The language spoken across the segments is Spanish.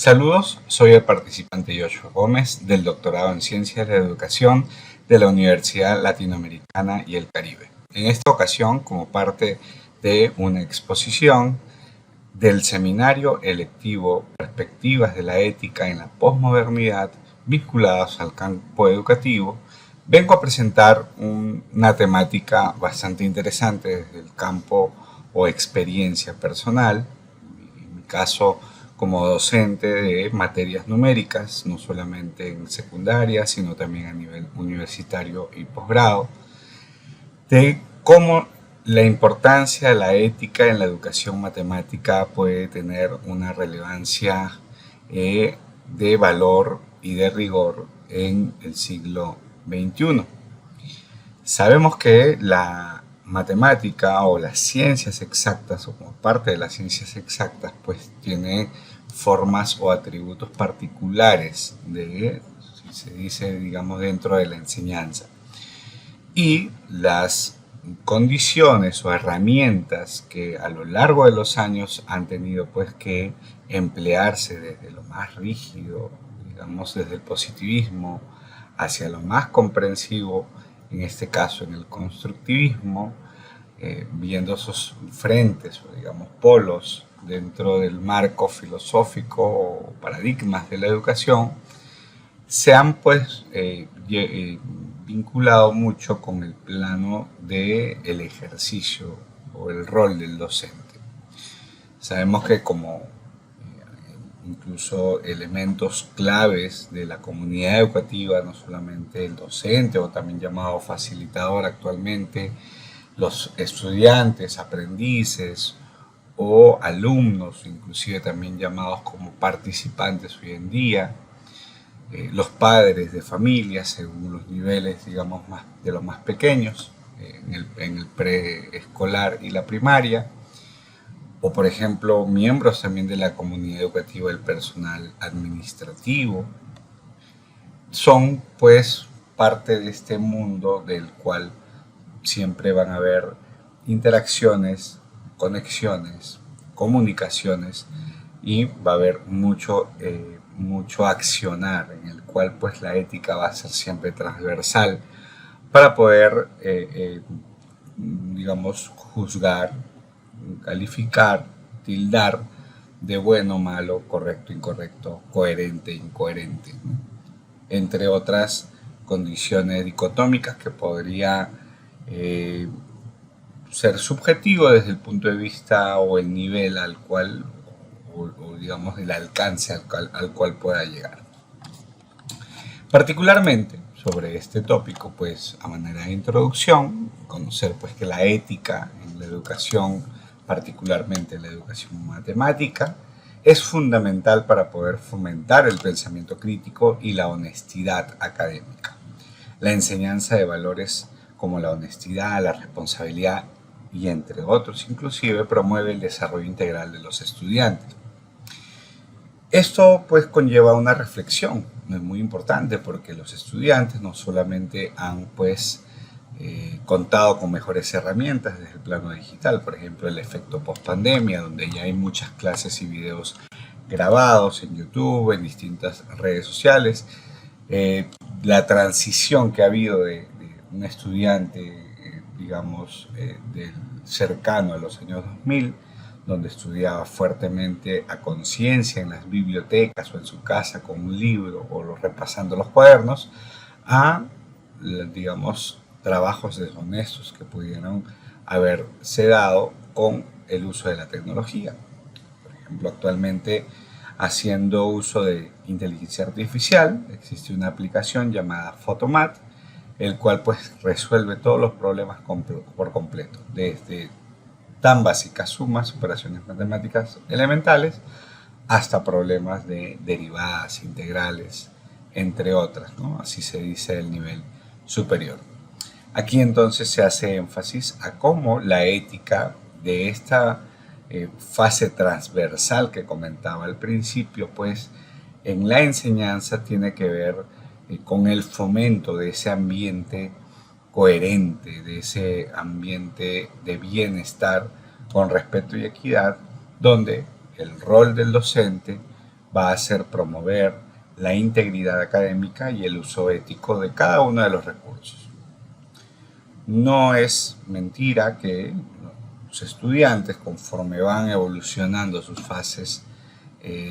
Saludos, soy el participante Joshua Gómez del doctorado en Ciencias de la Educación de la Universidad Latinoamericana y el Caribe. En esta ocasión, como parte de una exposición del seminario electivo Perspectivas de la ética en la posmodernidad vinculadas al campo educativo, vengo a presentar una temática bastante interesante desde el campo o experiencia personal, en mi caso como docente de materias numéricas, no solamente en secundaria, sino también a nivel universitario y posgrado, de cómo la importancia de la ética en la educación matemática puede tener una relevancia de valor y de rigor en el siglo XXI. Sabemos que la matemática o las ciencias exactas, o como parte de las ciencias exactas, pues tiene formas o atributos particulares de, si se dice, digamos, dentro de la enseñanza. Y las condiciones o herramientas que a lo largo de los años han tenido pues que emplearse desde lo más rígido, digamos desde el positivismo, hacia lo más comprensivo, en este caso en el constructivismo, viendo esos frentes o digamos polos dentro del marco filosófico o paradigmas de la educación, se han pues vinculado mucho con el plano del ejercicio o el rol del docente. Sabemos que como incluso elementos claves de la comunidad educativa, no solamente el docente o también llamado facilitador actualmente, los estudiantes, aprendices o alumnos, inclusive también llamados como participantes hoy en día, los padres de familia según los niveles, digamos, de los más pequeños, en el preescolar y la primaria, o por ejemplo miembros también de la comunidad educativa, el personal administrativo, son pues parte de este mundo del cual siempre van a haber interacciones, conexiones, comunicaciones, y va a haber mucho accionar en el cual pues la ética va a ser siempre transversal para poder digamos juzgar, calificar, tildar de bueno, malo, correcto, incorrecto, coherente, incoherente, ¿no? Entre otras condiciones dicotómicas que podría ser subjetivo desde el punto de vista o el nivel al cual o digamos el alcance al cual pueda llegar. Particularmente sobre este tópico, pues a manera de introducción, conocer pues que la ética en la educación, particularmente en la educación matemática, es fundamental para poder fomentar el pensamiento crítico y la honestidad académica. La enseñanza de valores como la honestidad, la responsabilidad y entre otros inclusive promueve el desarrollo integral de los estudiantes. Esto pues conlleva una reflexión muy importante porque los estudiantes no solamente han pues contado con mejores herramientas desde el plano digital, por ejemplo el efecto post-pandemia, donde ya hay muchas clases y videos grabados en YouTube, en distintas redes sociales, la transición que ha habido de un estudiante, digamos, del cercano a los años 2000, donde estudiaba fuertemente a conciencia en las bibliotecas o en su casa con un libro o repasando los cuadernos, a, digamos, trabajos deshonestos que pudieron haberse dado con el uso de la tecnología. Por ejemplo, actualmente haciendo uso de inteligencia artificial, existe una aplicación llamada Photomat, el cual pues resuelve todos los problemas por completo, desde tan básicas sumas, operaciones matemáticas elementales, hasta problemas de derivadas, integrales, entre otras, ¿no? Así se dice el nivel superior. Aquí entonces se hace énfasis a cómo la ética de esta fase transversal que comentaba al principio, pues en la enseñanza tiene que ver con el fomento de ese ambiente coherente, de ese ambiente de bienestar con respeto y equidad, donde el rol del docente va a ser promover la integridad académica y el uso ético de cada uno de los recursos. No es mentira que los estudiantes, conforme van evolucionando sus fases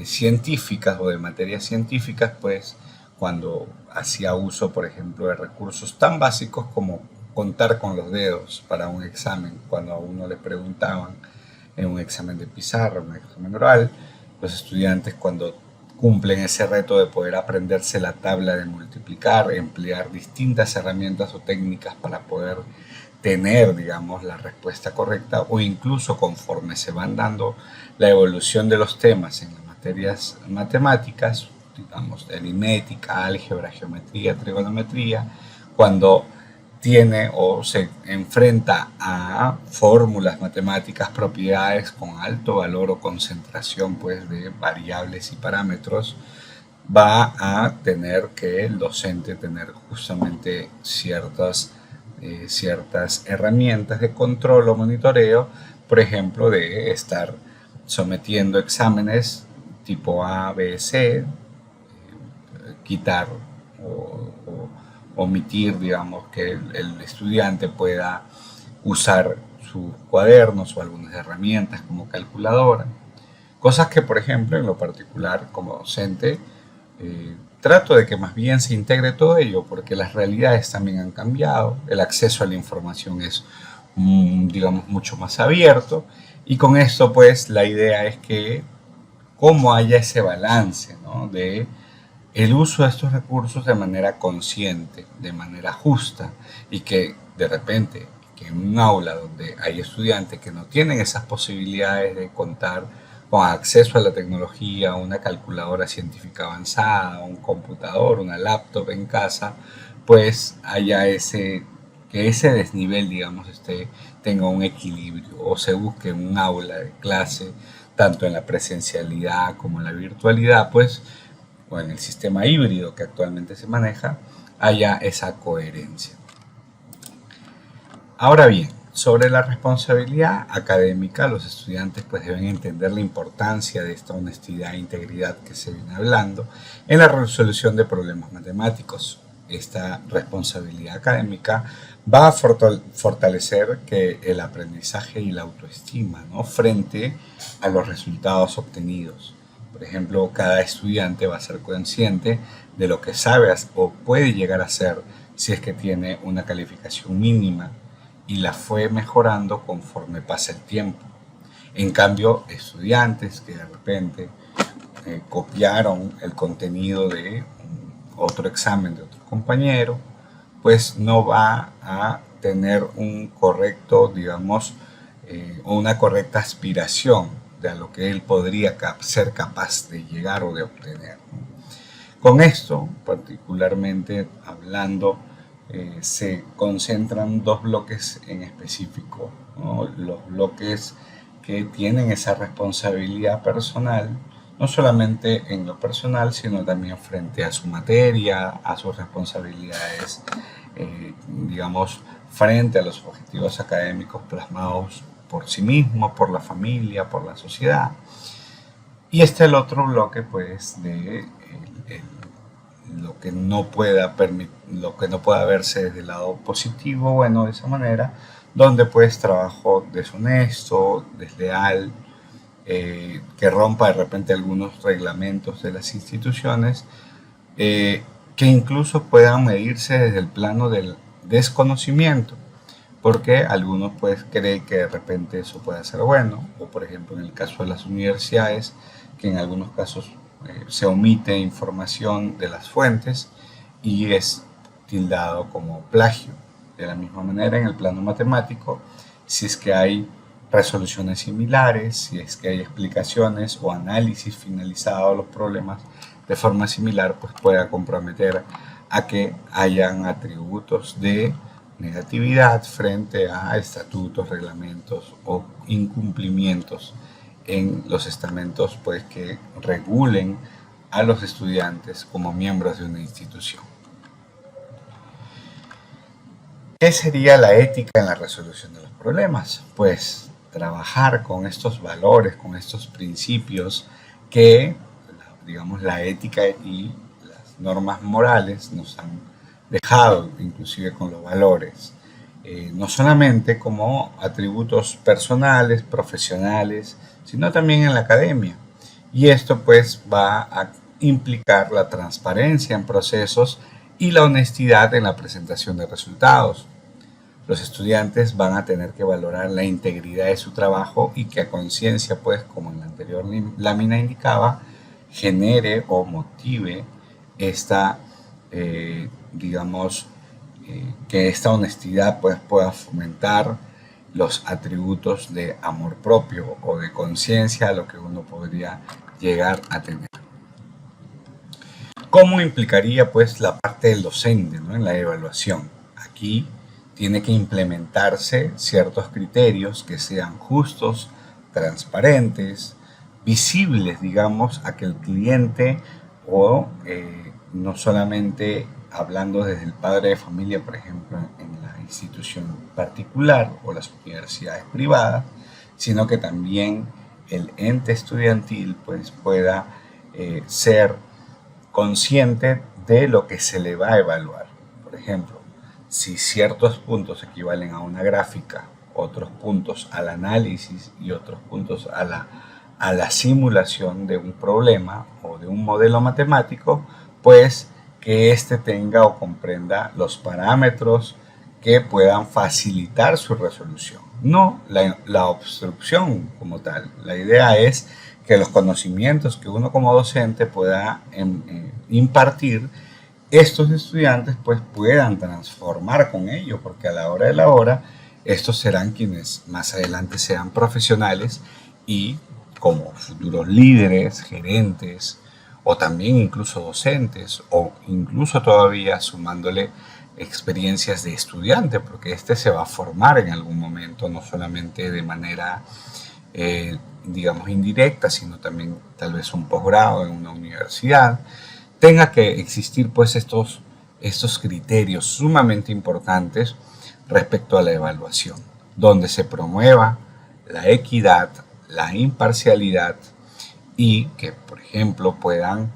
científicas o de materias científicas, pues cuando hacía uso, por ejemplo, de recursos tan básicos como contar con los dedos para un examen, cuando a uno le preguntaban en un examen de pizarra, un examen oral, los estudiantes cuando cumplen ese reto de poder aprenderse la tabla de multiplicar, emplear distintas herramientas o técnicas para poder tener, digamos, la respuesta correcta, o incluso conforme se van dando la evolución de los temas en las materias matemáticas, digamos, de aritmética, álgebra, geometría, trigonometría, cuando tiene o se enfrenta a fórmulas matemáticas, propiedades con alto valor o concentración pues, de variables y parámetros, va a tener que el docente tener justamente ciertas herramientas de control o monitoreo, por ejemplo, de estar sometiendo exámenes tipo A, B, C, quitar o omitir, digamos, que el estudiante pueda usar sus cuadernos o algunas herramientas como calculadora. Cosas que, por ejemplo, en lo particular como docente, trato de que más bien se integre todo ello, porque las realidades también han cambiado, el acceso a la información es, digamos, mucho más abierto, y con esto, pues, la idea es que cómo haya ese balance, ¿no?, de el uso de estos recursos de manera consciente, de manera justa, y que de repente, que en un aula donde hay estudiantes que no tienen esas posibilidades de contar con acceso a la tecnología, una calculadora científica avanzada, un computador, una laptop en casa, pues haya que ese desnivel, digamos, tenga un equilibrio, o se busque un aula de clase, tanto en la presencialidad como en la virtualidad, pues, o en el sistema híbrido que actualmente se maneja, haya esa coherencia. Ahora bien, sobre la responsabilidad académica, los estudiantes pues deben entender la importancia de esta honestidad e integridad que se viene hablando en la resolución de problemas matemáticos. Esta responsabilidad académica va a fortalecer que el aprendizaje y la autoestima, ¿no?, frente a los resultados obtenidos. Por ejemplo, cada estudiante va a ser consciente de lo que sabe o puede llegar a ser si es que tiene una calificación mínima y la fue mejorando conforme pasa el tiempo. En cambio, estudiantes que de repente copiaron el contenido de otro examen de otro compañero, pues no va a tener un correcto, digamos, o una correcta aspiración de a lo que él podría ser capaz de llegar o de obtener. Con esto, particularmente hablando, se concentran dos bloques en específico, ¿no?, los bloques que tienen esa responsabilidad personal, no solamente en lo personal, sino también frente a su materia, a sus responsabilidades, digamos, frente a los objetivos académicos plasmados por sí mismo, por la familia, por la sociedad. Y el otro bloque, pues, de lo que no pueda verse desde el lado positivo, bueno, de esa manera, donde pues trabajo deshonesto, desleal, que rompa de repente algunos reglamentos de las instituciones, que incluso puedan medirse desde el plano del desconocimiento, porque algunos pues creen que de repente eso puede ser bueno, o por ejemplo en el caso de las universidades, que en algunos casos se omite información de las fuentes y es tildado como plagio. De la misma manera, en el plano matemático, si es que hay resoluciones similares, si es que hay explicaciones o análisis finalizado de los problemas de forma similar, pues pueda comprometer a que hayan atributos de negatividad frente a estatutos, reglamentos o incumplimientos en los estamentos pues, que regulen a los estudiantes como miembros de una institución. ¿Qué sería la ética en la resolución de los problemas? Pues trabajar con estos valores, con estos principios que, digamos, la ética y las normas morales nos han dejado, inclusive con los valores, no solamente como atributos personales, profesionales, sino también en la academia. Y esto pues va a implicar la transparencia en procesos y la honestidad en la presentación de resultados. Los estudiantes van a tener que valorar la integridad de su trabajo y que a conciencia, pues, como en la anterior lámina indicaba, genere o motive esta, digamos, que esta honestidad pues, pueda fomentar los atributos de amor propio o de conciencia a lo que uno podría llegar a tener. ¿Cómo implicaría pues la parte del docente, ¿no?, en la evaluación? Aquí tiene que implementarse ciertos criterios que sean justos, transparentes, visibles, digamos, a que el cliente o no solamente hablando desde el padre de familia, por ejemplo, en la institución particular o las universidades privadas, sino que también el ente estudiantil pues, pueda ser consciente de lo que se le va a evaluar. Por ejemplo, si ciertos puntos equivalen a una gráfica, otros puntos al análisis y otros puntos a la simulación de un problema o de un modelo matemático, pues que éste tenga o comprenda los parámetros que puedan facilitar su resolución, no la obstrucción como tal. La idea es que los conocimientos que uno como docente pueda impartir, estos estudiantes pues puedan transformar con ello, porque a la hora de la hora estos serán quienes más adelante sean profesionales y como futuros líderes, gerentes o también incluso docentes o incluso todavía sumándole experiencias de estudiante, porque este se va a formar en algún momento, no solamente de manera digamos indirecta, sino también tal vez un posgrado en una universidad. Tenga que existir pues estos criterios sumamente importantes respecto a la evaluación, donde se promueva la equidad, la imparcialidad y que, por ejemplo, puedan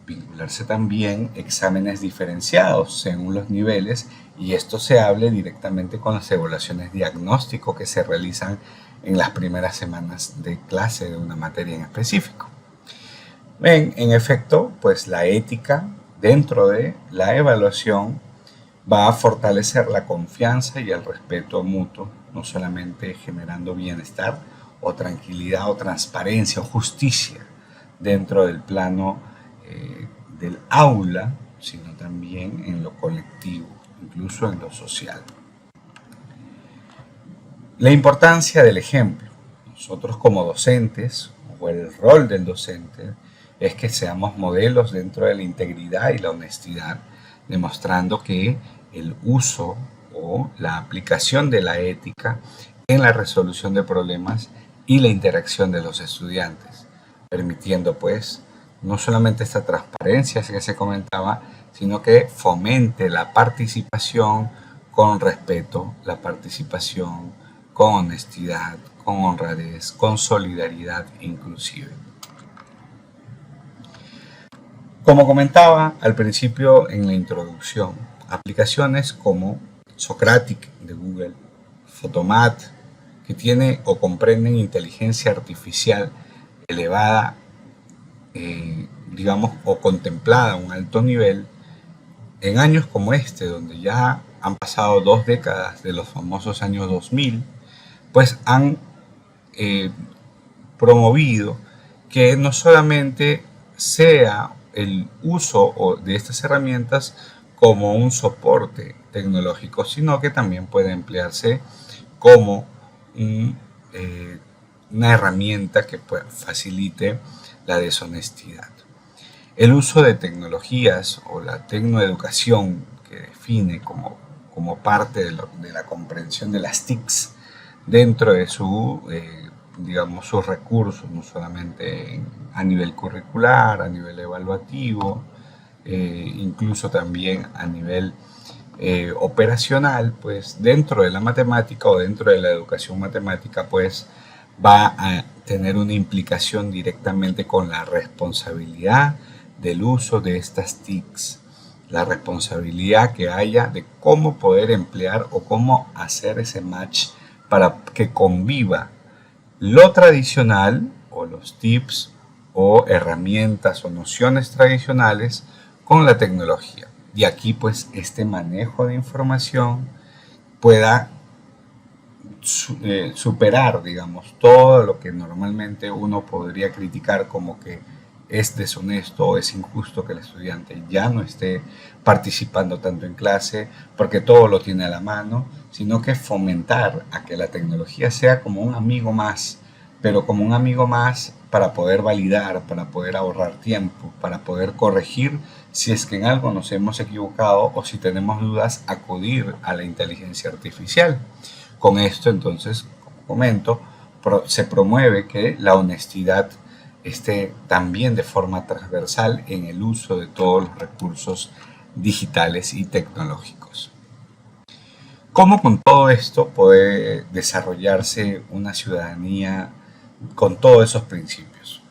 vincularse también exámenes diferenciados según los niveles y esto se hable directamente con las evaluaciones diagnóstico que se realizan en las primeras semanas de clase de una materia en específico. En efecto, pues la ética dentro de la evaluación va a fortalecer la confianza y el respeto mutuo, no solamente generando bienestar o tranquilidad o transparencia o justicia dentro del plano del aula, sino también en lo colectivo, incluso en lo social. La importancia del ejemplo. Nosotros como docentes, o el rol del docente, es que seamos modelos dentro de la integridad y la honestidad, demostrando que el uso o la aplicación de la ética en la resolución de problemas y la interacción de los estudiantes, permitiendo pues no solamente esta transparencia que se comentaba, sino que fomente la participación con respeto, la participación con honestidad, con honradez, con solidaridad inclusive. Como comentaba al principio en la introducción, aplicaciones como Socratic de Google, Photomat, que tiene o comprenden inteligencia artificial elevada, digamos, o contemplada a un alto nivel, en años como este, donde ya han pasado 2 décadas de los famosos años 2000, pues han promovido que no solamente sea el uso de estas herramientas como un soporte tecnológico, sino que también puede emplearse como una herramienta que facilite la deshonestidad. El uso de tecnologías o la tecnoeducación, que define como parte de la comprensión de las TICs dentro de digamos, sus recursos, no solamente a nivel curricular, a nivel evaluativo, incluso también a nivel operacional, pues dentro de la matemática o dentro de la educación matemática, pues va a tener una implicación directamente con la responsabilidad del uso de estas TICs, la responsabilidad que haya de cómo poder emplear o cómo hacer ese match para que conviva lo tradicional o los tips o herramientas o nociones tradicionales con la tecnología. Y aquí pues este manejo de información pueda superar, digamos, todo lo que normalmente uno podría criticar como que es deshonesto o es injusto que el estudiante ya no esté participando tanto en clase porque todo lo tiene a la mano, sino que fomentar a que la tecnología sea como un amigo más, pero como un amigo más para poder validar, para poder ahorrar tiempo, para poder corregir si es que en algo nos hemos equivocado o si tenemos dudas, acudir a la inteligencia artificial. Con esto, entonces, como comento, se promueve que la honestidad esté también de forma transversal en el uso de todos los recursos digitales y tecnológicos. ¿Cómo con todo esto puede desarrollarse una ciudadanía con todos esos principios?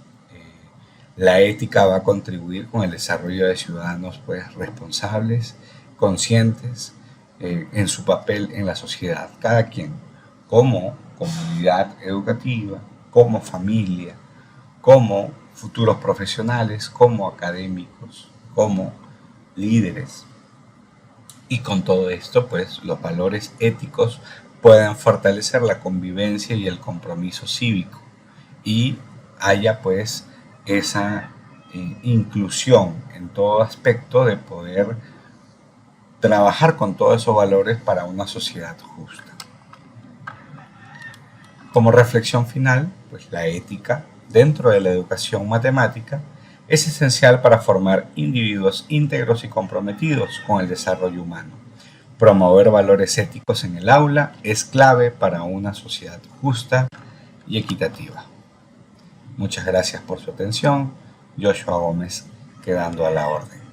La ética va a contribuir con el desarrollo de ciudadanos pues, responsables, conscientes, en su papel en la sociedad, cada quien, como comunidad educativa, como familia, como futuros profesionales, como académicos, como líderes. Y con todo esto, pues los valores éticos pueden fortalecer la convivencia y el compromiso cívico y haya pues esa inclusión en todo aspecto de poder trabajar con todos esos valores para una sociedad justa. Como reflexión final, pues la ética dentro de la educación matemática es esencial para formar individuos íntegros y comprometidos con el desarrollo humano. Promover valores éticos en el aula es clave para una sociedad justa y equitativa. Muchas gracias por su atención. Joshua Gómez, quedando a la orden.